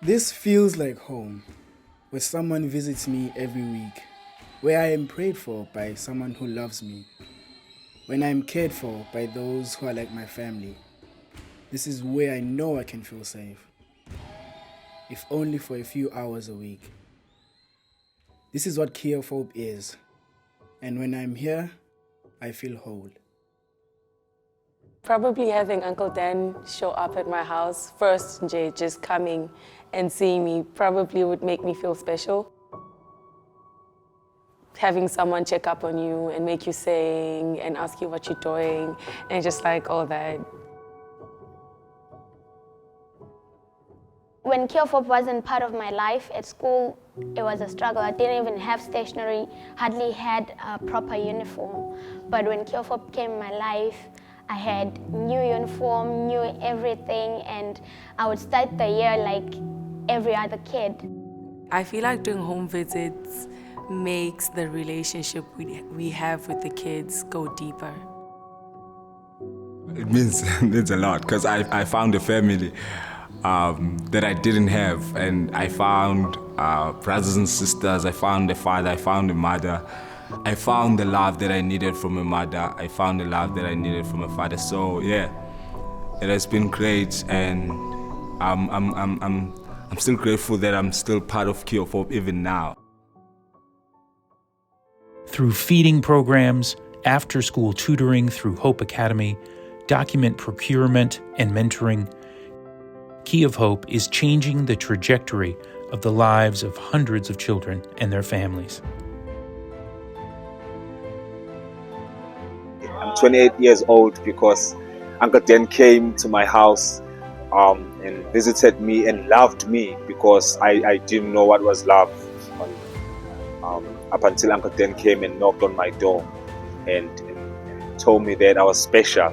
This feels like home, where someone visits me every week, where I am prayed for by someone who loves me, when I am cared for by those who are like my family. This is where I know I can feel safe, if only for a few hours a week. This is what Key of Hope is, and when I'm here, I feel whole. Probably having Uncle Dan show up at my house first, just coming and seeing me probably would make me feel special. Having someone check up on you and make you sing and ask you what you're doing and just like all that. When Key of Hope wasn't part of my life at school, it was a struggle. I didn't even have stationery, hardly had a proper uniform. But when Key of Hope came in my life, I had new uniform, new everything, and I would start the year like every other kid. I feel like doing home visits makes the relationship we have with the kids go deeper. It means a lot because I found a family that I didn't have, and I found brothers and sisters, I found a father, I found a mother. I found the love that I needed from a mother. I found the love that I needed from a father. So yeah, it has been great, and I'm still grateful that I'm still part of Key of Hope even now. Through feeding programs, after-school tutoring through Hope Academy, document procurement and mentoring, Key of Hope is changing the trajectory of the lives of hundreds of children and their families. I'm 28 years old because Uncle Dan came to my house and visited me and loved me because I didn't know what was love up until Uncle Dan came and knocked on my door and told me that I was special.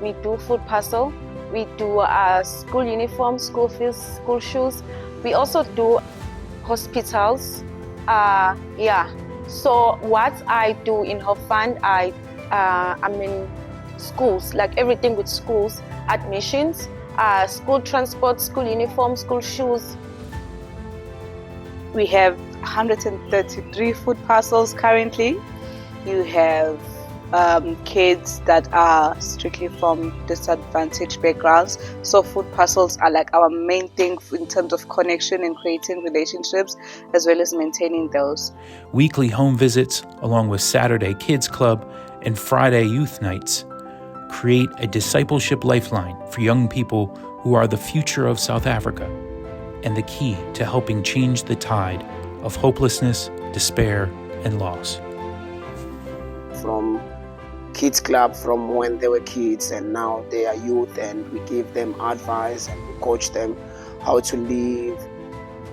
We do food parcel, we do school uniforms, school fees, school shoes. We also do hospitals. So what I do in Hope Fund, I'm in schools, like everything with schools, admissions, school transport, school uniforms, school shoes. We have 133 food parcels currently. You have kids that are strictly from disadvantaged backgrounds. So food parcels are like our main thing in terms of connection and creating relationships, as well as maintaining those. Weekly home visits, along with Saturday Kids Club and Friday Youth Nights, create a discipleship lifeline for young people who are the future of South Africa and the key to helping change the tide of hopelessness, despair, and loss. From Kids Club, from when they were kids and now they are youth, and we give them advice and we coach them how to live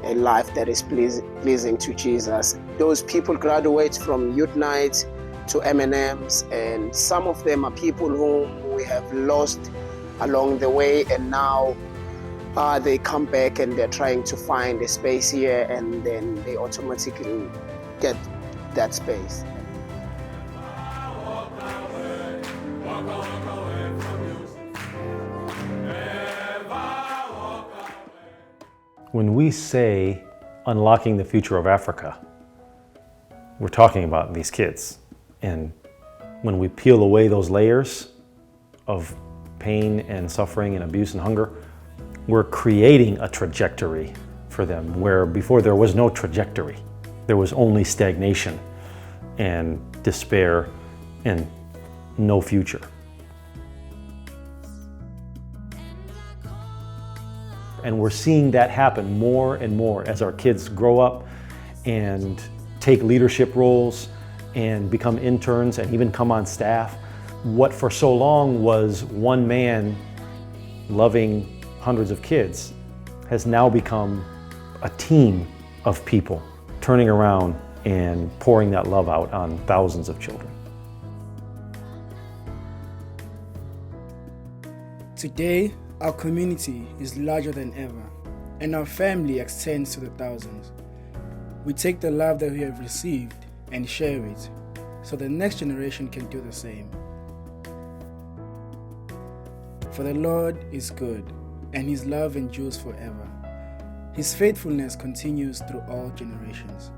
a life that is pleasing to Jesus. Those people graduate from youth nights to M&Ms, and some of them are people whom we have lost along the way, and now they come back and they're trying to find a space here, and then they automatically get that space. When we say unlocking the future of Africa, we're talking about these kids. And when we peel away those layers of pain and suffering and abuse and hunger, we're creating a trajectory for them where before there was no trajectory. There was only stagnation and despair and no future. And we're seeing that happen more and more as our kids grow up and take leadership roles and become interns and even come on staff. What for so long was one man loving hundreds of kids has now become a team of people turning around and pouring that love out on thousands of children. Today, our community is larger than ever, and our family extends to the thousands. We take the love that we have received and share it, so the next generation can do the same. For the Lord is good, and his love endures forever. His faithfulness continues through all generations.